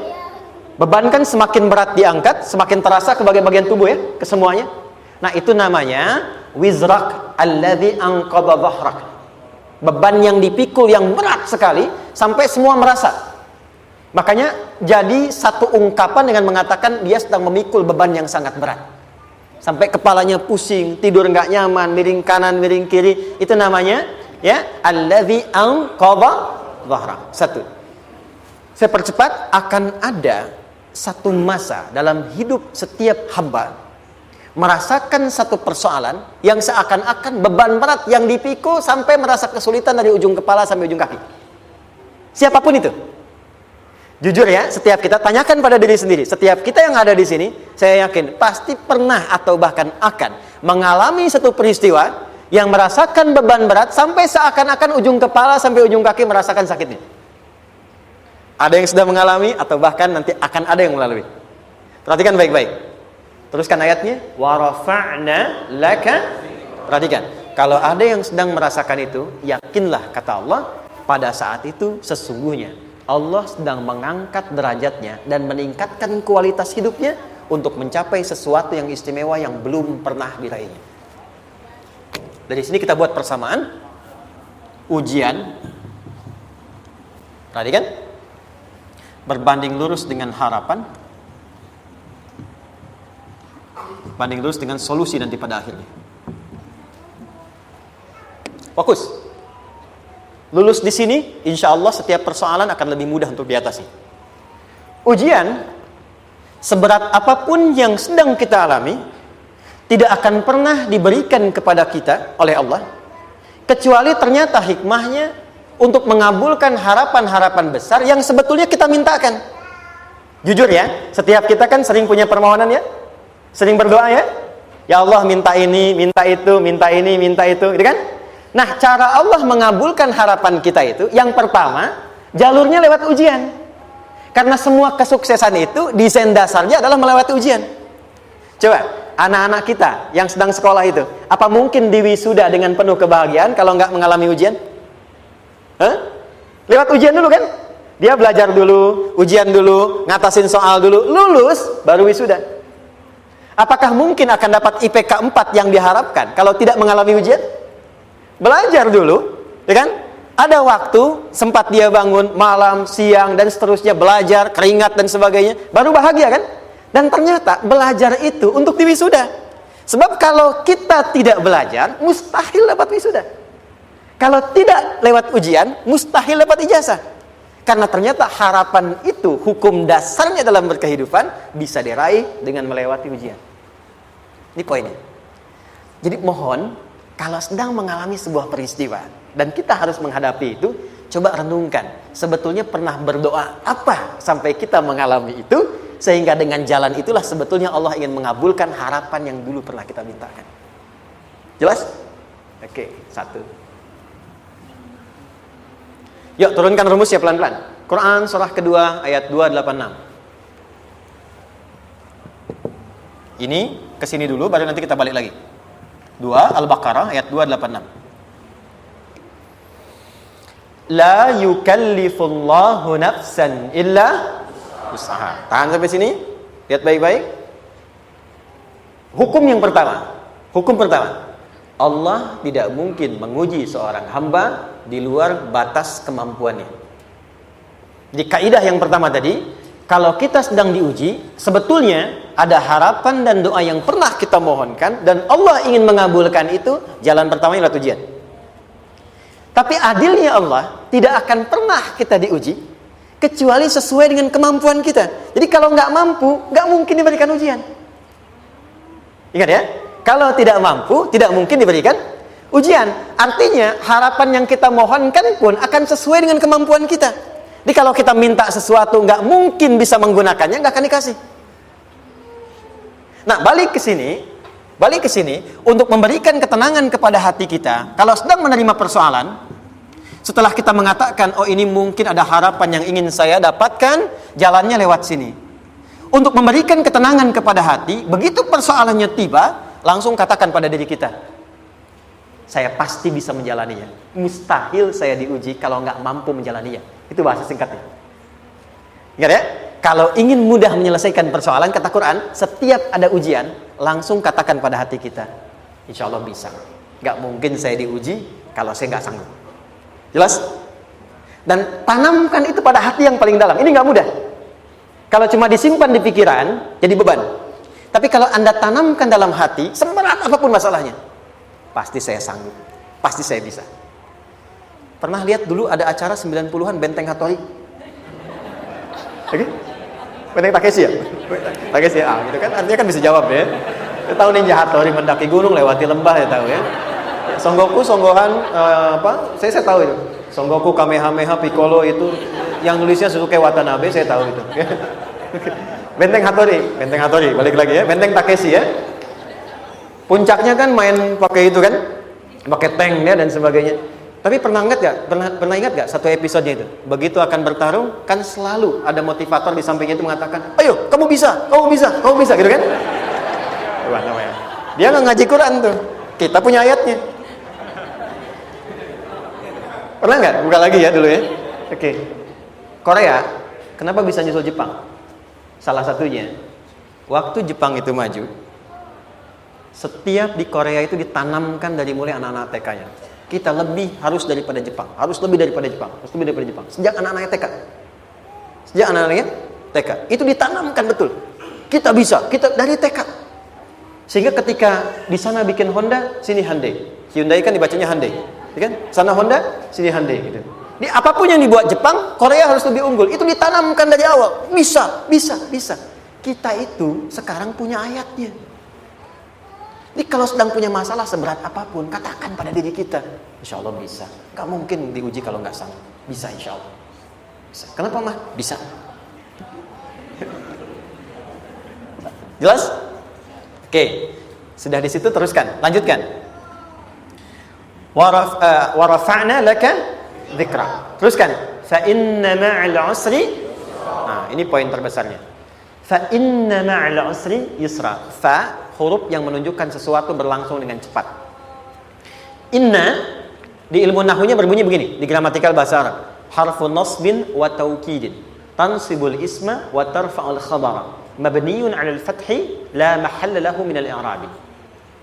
Beban kan semakin berat diangkat, semakin terasa ke bagian-bagian tubuh ya, ke semuanya. Nah, itu namanya wizrak alladzi anqadha dhahrak. Beban yang dipikul yang berat sekali sampai semua merasa. Makanya jadi satu ungkapan dengan mengatakan dia sedang memikul beban yang sangat berat. Sampai kepalanya pusing, tidur nggak nyaman, miring kanan, miring kiri. Itu namanya ya alladzi anqadha dhahrak. 1. Saya percepat, akan ada satu masa dalam hidup setiap hamba merasakan satu persoalan yang seakan-akan beban berat yang dipikul sampai merasa kesulitan dari ujung kepala sampai ujung kaki. Siapapun itu. Jujur ya, setiap kita tanyakan pada diri sendiri. Setiap kita yang ada di sini, saya yakin pasti pernah atau bahkan akan mengalami satu peristiwa yang merasakan beban berat sampai seakan-akan ujung kepala sampai ujung kaki merasakan sakitnya. Ada yang sudah mengalami atau bahkan nanti akan ada yang melalui. Perhatikan baik-baik. Teruskan ayatnya. Wa rafa'na laka. Perhatikan. Kalau ada yang sedang merasakan itu, yakinlah kata Allah, pada saat itu sesungguhnya Allah sedang mengangkat derajatnya dan meningkatkan kualitas hidupnya untuk mencapai sesuatu yang istimewa yang belum pernah diraihnya. Dari sini kita buat persamaan. Ujian. Perhatikan. Berbanding lurus dengan harapan, banding lurus dengan solusi nanti pada akhirnya. Fokus. Lulus di sini, insya Allah setiap persoalan akan lebih mudah untuk diatasi. Ujian, seberat apapun yang sedang kita alami, tidak akan pernah diberikan kepada kita oleh Allah, kecuali ternyata hikmahnya untuk mengabulkan harapan-harapan besar yang sebetulnya kita mintakan. Jujur ya, setiap kita kan sering punya permohonan ya, sering berdoa ya. Ya Allah minta ini, minta itu, minta ini, minta itu, gitu kan? Nah, cara Allah mengabulkan harapan kita itu, yang pertama, jalurnya lewat ujian. Karena semua kesuksesan itu, desain dasarnya adalah melewati ujian. Coba, anak-anak kita yang sedang sekolah itu, apa mungkin diwisuda dengan penuh kebahagiaan kalau nggak mengalami ujian? Lewat ujian dulu kan? Dia belajar dulu, ujian dulu, ngatasin soal dulu, lulus, baru wisuda. Apakah mungkin akan dapat IPK 4 yang diharapkan kalau tidak mengalami ujian? Belajar dulu, ya kan? Ada waktu, sempat dia bangun malam, siang, dan seterusnya, belajar, keringat, dan sebagainya, baru bahagia kan? Dan ternyata belajar itu untuk diwisuda. Sebab kalau kita tidak belajar, mustahil dapat wisuda. Kalau tidak lewat ujian, mustahil dapat ijazah. Karena ternyata harapan itu, hukum dasarnya dalam berkehidupan, bisa diraih dengan melewati ujian. Ini poinnya. Jadi mohon, kalau sedang mengalami sebuah peristiwa, dan kita harus menghadapi itu, coba renungkan. Sebetulnya pernah berdoa apa sampai kita mengalami itu, sehingga dengan jalan itulah sebetulnya Allah ingin mengabulkan harapan yang dulu pernah kita mintakan. Jelas? Oke, satu. Yuk turunkan rumus ya pelan-pelan. Quran surah kedua ayat 286. Ini kesini dulu baru nanti kita balik lagi. 2 Al-Baqarah ayat 286. La yukallifullahu nafsan illa usaha. Tahan sampai sini. Lihat baik-baik. Hukum yang pertama. Hukum pertama. Allah tidak mungkin menguji seorang hamba di luar batas kemampuannya. Jadi kaidah yang pertama tadi, kalau kita sedang diuji, sebetulnya ada harapan dan doa yang pernah kita mohonkan dan Allah ingin mengabulkan itu, jalan pertamanya adalah ujian. Tapi adilnya Allah, tidak akan pernah kita diuji kecuali sesuai dengan kemampuan kita. Jadi kalau nggak mampu, nggak mungkin diberikan ujian. Ingat ya, kalau tidak mampu, tidak mungkin diberikan ujian. Artinya harapan yang kita mohonkan pun akan sesuai dengan kemampuan kita. Jadi kalau kita minta sesuatu nggak mungkin bisa menggunakannya, nggak akan dikasih. Nah, balik ke sini untuk memberikan ketenangan kepada hati kita. Kalau sedang menerima persoalan, setelah kita mengatakan, oh ini mungkin ada harapan yang ingin saya dapatkan, jalannya lewat sini. Untuk memberikan ketenangan kepada hati, begitu persoalannya tiba, langsung katakan pada diri kita, saya pasti bisa menjalaninya. Mustahil saya diuji kalau nggak mampu menjalaninya. Itu bahasa singkatnya. Ingat ya? Kalau ingin mudah menyelesaikan persoalan, kata Quran, setiap ada ujian, langsung katakan pada hati kita, insya Allah bisa. Nggak mungkin saya diuji kalau saya nggak sanggup. Jelas? Dan tanamkan itu pada hati yang paling dalam. Ini nggak mudah. Kalau cuma disimpan di pikiran, jadi beban. Tapi kalau Anda tanamkan dalam hati, seberat apapun masalahnya, pasti saya sanggup, pasti saya bisa. Pernah lihat dulu ada acara 90-an Benteng Hattori? Oke? Benteng Takeshi ya? Takeshi ya, gitu kan? Artinya kan bisa jawab ya. Kita tahu Ninja Hattori mendaki gunung, lewati lembah, ya tahu ya. Son Goku, Songgohan, saya tahu itu. Son Goku, Kamehameha, Piccolo itu, yang nulisnya Suzuki Watanabe, saya tahu itu. Benteng Hattori, balik lagi ya. Benteng Takeshi ya. Puncaknya kan main pakai itu kan, pakai tank ya dan sebagainya. Tapi pernah ingat gak satu episodenya itu? Begitu akan bertarung, kan selalu ada motivator di sampingnya itu mengatakan, ayo, kamu bisa, gitu kan? Wah, namanya. Dia nggak ngaji Quran tuh. Kita punya ayatnya. Pernah nggak? Buka lagi ya dulu ya. Oke. Korea, kenapa bisa nyusul Jepang? Salah satunya, waktu Jepang itu maju, setiap di Korea itu ditanamkan dari mulai anak-anak TK-nya. Kita harus lebih daripada Jepang. Sejak anak-anaknya TK. Itu ditanamkan betul. Kita bisa, kita dari TK. Sehingga ketika di sana bikin Honda, sini Hyundai. Hyundai kan dibacanya Hyundai, ya kan? Sana Honda, sini Hyundai gitu. Di apapun yang dibuat Jepang, Korea harus lebih unggul. Itu ditanamkan dari awal. Bisa. Kita itu sekarang punya ayatnya. Jadi kalau sedang punya masalah seberat apapun, katakan pada diri kita, insya Allah bisa. Gak mungkin diuji kalau nggak sanggup. Bisa insya Allah. Bisa. Kenapa mah? Bisa. Jelas? Oke. Sudah di situ teruskan. Lanjutkan. Warafa'na laka dzikra. Teruskan. Fa inna ma'al usri. Nah, ini poin terbesarnya. Fa inna ma'al usri yusra. Fa huruf yang menunjukkan sesuatu berlangsung dengan cepat. Inna di ilmu nahwunya berbunyi begini, di gramatikal bahasa Arab. Harfu nasbin wa taukidin. Tansibul isma wa tarfa'ul khabara. Mabniyun 'alal fathi la mahalla lahu min al-i'rab.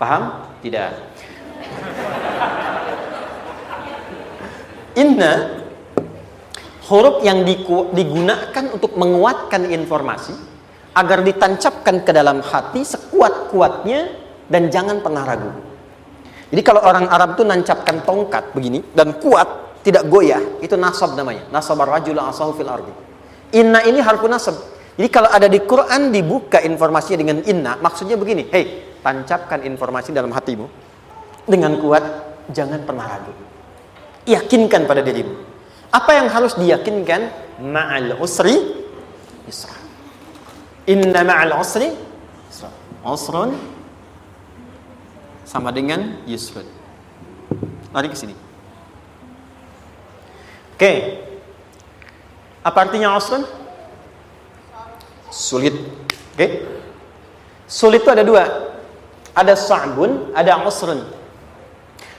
Paham? Tidak. Inna huruf yang digunakan untuk menguatkan informasi agar ditancapkan ke dalam hati sekuat-kuatnya dan jangan pernah ragu. Jadi kalau orang Arab itu nancapkan tongkat begini dan kuat, tidak goyah, itu nasab namanya. Nasabar rajul asahu fil ardi. Inna ini harfun nasab. Jadi kalau ada di Quran dibuka informasinya dengan inna, maksudnya begini, hei, tancapkan informasi dalam hatimu dengan kuat, jangan pernah ragu. Yakinkan pada dirimu. Apa yang harus diyakinkan? Ma'al usri yusra. Inna ma'al usri yusra. Usrun sama dengan yusrun. Lari ke sini. Oke. Apa artinya usrun? Sulit. Oke. Sulit itu ada dua. Ada sa'bun, ada usrun.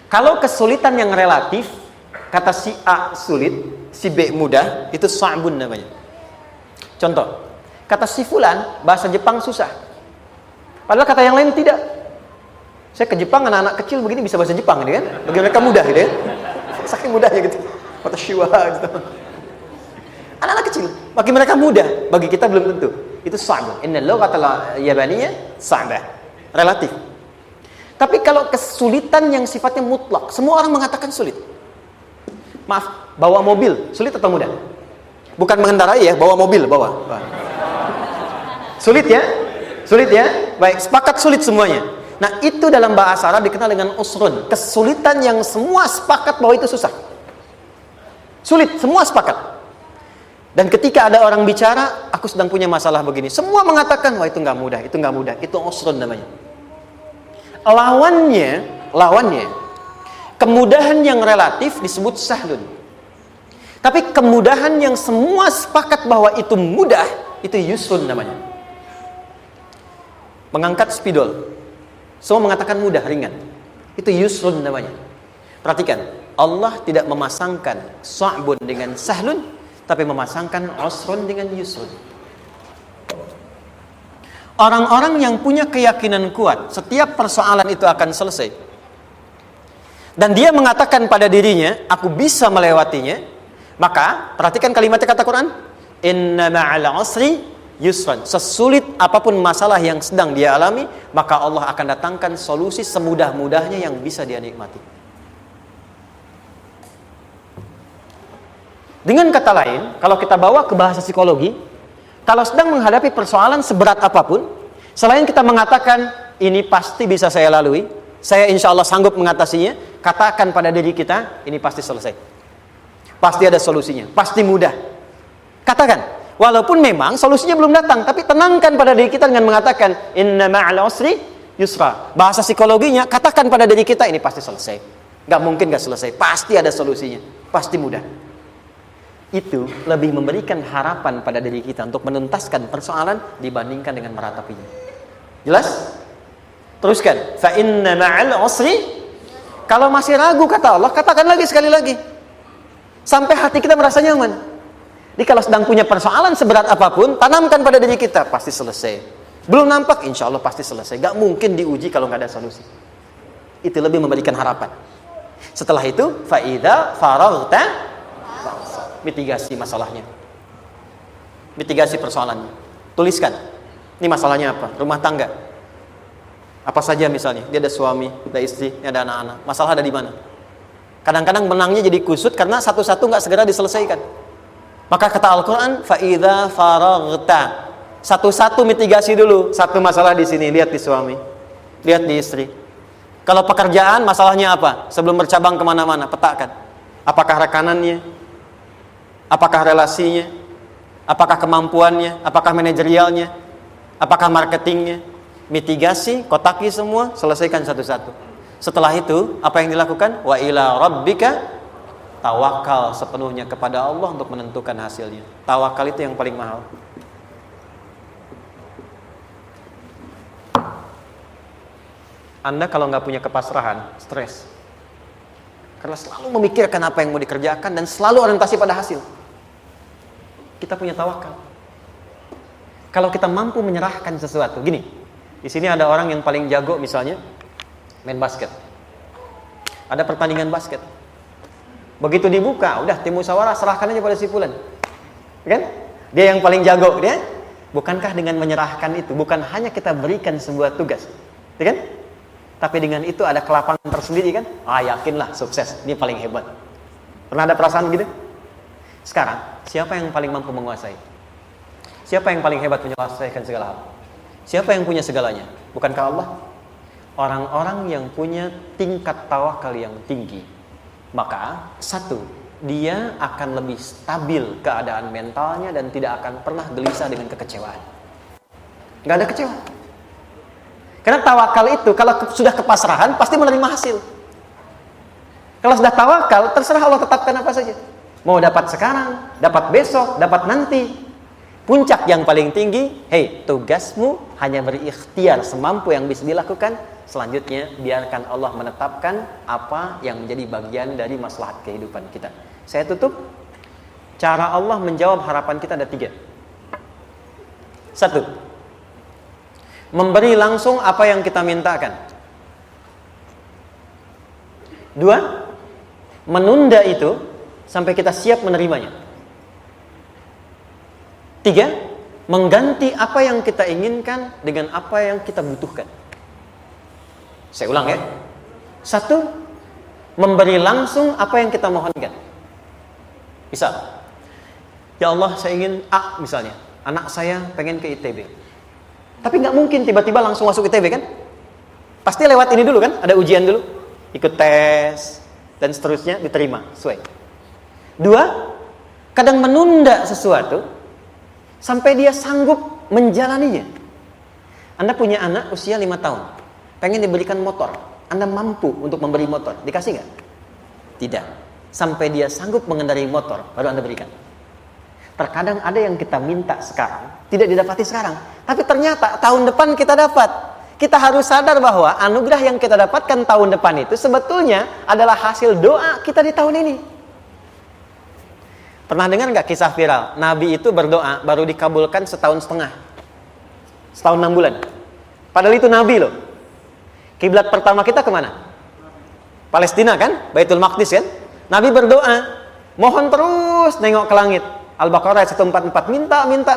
Kalau kesulitan yang relatif, kata si A sulit, si B mudah, itu sa'bun namanya. Contoh, kata si fulan, bahasa Jepang susah. Padahal kata yang lain tidak. Saya ke Jepang, anak-anak kecil begini bisa bahasa Jepang, gitu kan? Bagi mereka mudah, gitu kan? Saking mudahnya gitu. Kata shiwa, gitu. Anak-anak kecil, bagi mereka mudah, bagi kita belum tentu. Itu sa'bun. Inna lughatal yabaniyya sa'bah. Relatif. Tapi kalau kesulitan yang sifatnya mutlak, semua orang mengatakan sulit. Maaf, bawa mobil, sulit atau mudah? Bukan mengendarai ya, bawa mobil, bawa. Sulit ya? Sulit ya? Baik, sepakat sulit semuanya. Nah, itu dalam bahasa Arab dikenal dengan usrun. Kesulitan yang semua sepakat bahwa itu susah. Sulit, semua sepakat. Dan ketika ada orang bicara, aku sedang punya masalah begini. Semua mengatakan, wah itu nggak mudah, itu nggak mudah. Itu usrun namanya. Lawannya, kemudahan yang relatif disebut sahlun. Tapi kemudahan yang semua sepakat bahwa itu mudah, itu yusrun namanya. Mengangkat spidol, semua mengatakan mudah, ringan. Itu yusrun namanya. Perhatikan, Allah tidak memasangkan sa'bun dengan sahlun, tapi memasangkan usrun dengan yusrun. Orang-orang yang punya keyakinan kuat, setiap persoalan itu akan selesai. Dan dia mengatakan pada dirinya, aku bisa melewatinya. Maka, perhatikan kalimatnya kata Quran. Inna ma'al usri yusran. Sesulit apapun masalah yang sedang dia alami, maka Allah akan datangkan solusi semudah-mudahnya yang bisa dia nikmati. Dengan kata lain, kalau kita bawa ke bahasa psikologi, kalau sedang menghadapi persoalan seberat apapun, selain kita mengatakan, ini pasti bisa saya lalui, saya insya Allah sanggup mengatasinya, katakan pada diri kita, ini pasti selesai. Pasti ada solusinya, pasti mudah. Katakan, walaupun memang solusinya belum datang, tapi tenangkan pada diri kita dengan mengatakan, inna ma'al usri yusra. Bahasa psikologinya, katakan pada diri kita, ini pasti selesai. Nggak mungkin nggak selesai, pasti ada solusinya, pasti mudah. Itu lebih memberikan harapan pada diri kita untuk menuntaskan persoalan dibandingkan dengan meratapinya. Jelas? Teruskan. Fa inna ma'al usri. Kalau masih ragu kata Allah, katakan lagi sekali lagi. Sampai hati kita merasa nyaman. Jadi kalau sedang punya persoalan seberat apapun, tanamkan pada diri kita, pasti selesai. Belum nampak, insya Allah pasti selesai. Gak mungkin diuji kalau gak ada solusi. Itu lebih memberikan harapan. Setelah itu, fa'idha faraghta, mitigasi masalahnya. Mitigasi persoalannya. Tuliskan. Ini masalahnya apa? Rumah tangga. Apa saja misalnya. Dia ada suami, ada istri, ada anak-anak. Masalah ada di mana? Kadang-kadang benangnya jadi kusut karena satu-satu nggak segera diselesaikan. Maka kata Al-Quran, fa'idha faraghta. Satu-satu mitigasi dulu. Satu masalah di sini, lihat di suami, lihat di istri. Kalau pekerjaan, masalahnya apa? Sebelum bercabang kemana-mana, petakan. Apakah rekanannya? Apakah relasinya? Apakah kemampuannya? Apakah manajerialnya? Apakah marketingnya? Mitigasi, kotaki semua, selesaikan satu-satu. Setelah itu, apa yang dilakukan? Wa ila rabbika, tawakal sepenuhnya kepada Allah untuk menentukan hasilnya. Tawakal itu yang paling mahal. Anda kalau nggak punya kepasrahan, stres. Karena selalu memikirkan apa yang mau dikerjakan dan selalu orientasi pada hasil. Kita punya tawakal. Kalau kita mampu menyerahkan sesuatu, gini. Di sini ada orang yang paling jago misalnya main basket. Ada pertandingan basket. Begitu dibuka, udah tim musyawarah serahkan aja pada si fulan. Kan? Dia yang paling jago, dia. Bukankah dengan menyerahkan itu bukan hanya kita berikan sebuah tugas, ya kan? Tapi dengan itu ada kelapangan tersendiri kan? Yakinlah sukses, dia paling hebat. Pernah ada perasaan begitu? Sekarang, siapa yang paling mampu menguasai? Siapa yang paling hebat menyelesaikan segala hal? Siapa yang punya segalanya? Bukankah Allah? Orang-orang yang punya tingkat tawakal yang tinggi, maka satu, dia akan lebih stabil keadaan mentalnya dan tidak akan pernah gelisah dengan kekecewaan. Gak ada kecewa. Karena tawakal itu kalau sudah kepasrahan pasti menerima hasil. Kalau sudah tawakal, terserah Allah tetapkan apa saja. Mau dapat sekarang, dapat besok, dapat nanti. Puncak yang paling tinggi, tugasmu hanya berikhtiar semampu yang bisa dilakukan. Selanjutnya, biarkan Allah menetapkan apa yang menjadi bagian dari maslahat kehidupan kita. Saya tutup. Cara Allah menjawab harapan kita ada 3. 1. Memberi langsung apa yang kita mintakan. 2. Menunda itu sampai kita siap menerimanya. 3. Mengganti apa yang kita inginkan dengan apa yang kita butuhkan. Saya ulang ya. 1. Memberi langsung apa yang kita mohonkan. Misal, ya Allah saya ingin A misalnya. Anak saya pengen ke ITB. Tapi nggak mungkin tiba-tiba langsung masuk ITB kan? Pasti lewat ini dulu kan? Ada ujian dulu, ikut tes dan seterusnya diterima sesuai. 2, kadang menunda sesuatu sampai dia sanggup menjalaninya. Anda punya anak usia 5 tahun, pengen diberikan motor. Anda mampu untuk memberi motor, dikasih nggak? Tidak. Sampai dia sanggup mengendarai motor, baru Anda berikan. Terkadang ada yang kita minta sekarang, tidak didapati sekarang. Tapi ternyata tahun depan kita dapat. Kita harus sadar bahwa anugerah yang kita dapatkan tahun depan itu sebetulnya adalah hasil doa kita di tahun ini. Pernah dengar nggak kisah viral? Nabi itu berdoa baru dikabulkan setahun setengah. Setahun 6 bulan. Padahal itu Nabi loh. Kiblat pertama kita kemana? Palestina kan? Baitul Maqdis kan? Nabi berdoa. Mohon terus nengok ke langit. Al-Baqarah 144,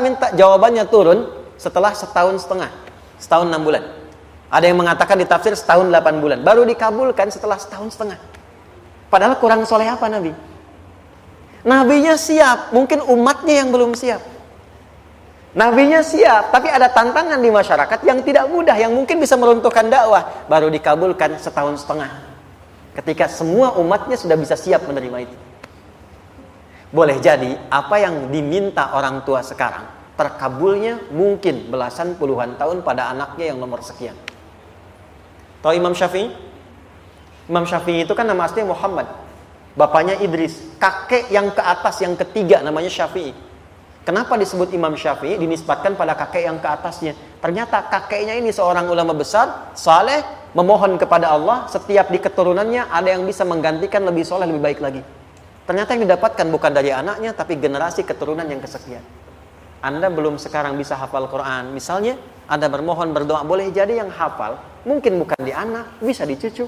minta, jawabannya turun setelah setahun setengah, setahun 6 bulan. Ada yang mengatakan di tafsir setahun 8 bulan, baru dikabulkan setelah setahun setengah. Padahal kurang soleh apa Nabi? Nabinya siap, mungkin umatnya yang belum siap. Nabinya siap, tapi ada tantangan di masyarakat yang tidak mudah, yang mungkin bisa meruntuhkan dakwah, baru dikabulkan setahun setengah. Ketika semua umatnya sudah bisa siap menerima itu. Boleh jadi apa yang diminta orang tua sekarang terkabulnya mungkin belasan puluhan tahun pada anaknya yang nomor sekian. Tahu Imam Syafi'i? Imam Syafi'i itu kan nama aslinya Muhammad. Bapaknya Idris. Kakek yang ke atas, yang ketiga namanya Syafi'i. Kenapa disebut Imam Syafi'i? Dinisbatkan pada kakek yang ke atasnya. Ternyata kakeknya ini seorang ulama besar, saleh, memohon kepada Allah. Setiap di keturunannya ada yang bisa menggantikan lebih soleh, lebih baik lagi. Ternyata yang didapatkan bukan dari anaknya, tapi generasi keturunan yang kesekian. Anda belum sekarang bisa hafal Quran. Misalnya, Anda bermohon, berdoa, boleh jadi yang hafal, mungkin bukan di anak, bisa di cucu,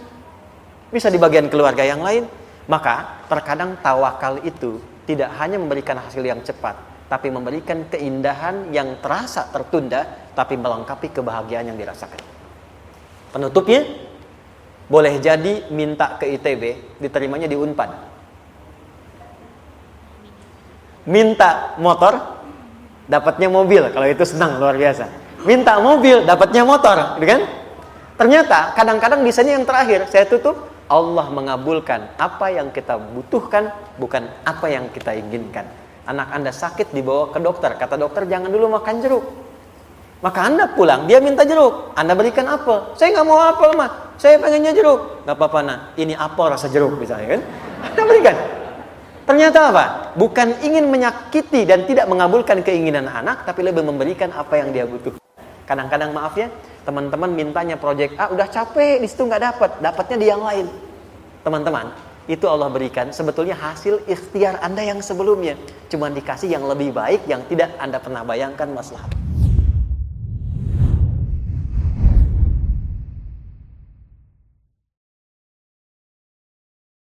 bisa di bagian keluarga yang lain. Maka, terkadang tawakal itu tidak hanya memberikan hasil yang cepat, tapi memberikan keindahan yang terasa tertunda, tapi melengkapi kebahagiaan yang dirasakan. Penutupnya, boleh jadi minta ke ITB, diterimanya di Unpad. Minta motor, dapatnya mobil. Kalau itu senang, luar biasa. Minta mobil, dapatnya motor, gitu kan? Ternyata kadang-kadang di sini yang terakhir, saya tutup, Allah mengabulkan apa yang kita butuhkan, bukan apa yang kita inginkan. Anak Anda sakit, dibawa ke dokter. Kata dokter, jangan dulu makan jeruk. Maka Anda pulang, dia minta jeruk. Anda berikan apel. Saya nggak mau apel, mah. Saya pengennya jeruk. Nggak apa-apa, nah. Ini apel rasa jeruk, misalnya kan. Anda berikan. Ternyata apa? Bukan ingin menyakiti dan tidak mengabulkan keinginan anak, tapi lebih memberikan apa yang dia butuh. Kadang-kadang maaf ya, teman-teman mintanya proyek A, udah capek, di situ nggak dapat, dapatnya di yang lain. Teman-teman, itu Allah berikan sebetulnya hasil ikhtiar Anda yang sebelumnya. Cuma dikasih yang lebih baik, yang tidak Anda pernah bayangkan maslahat.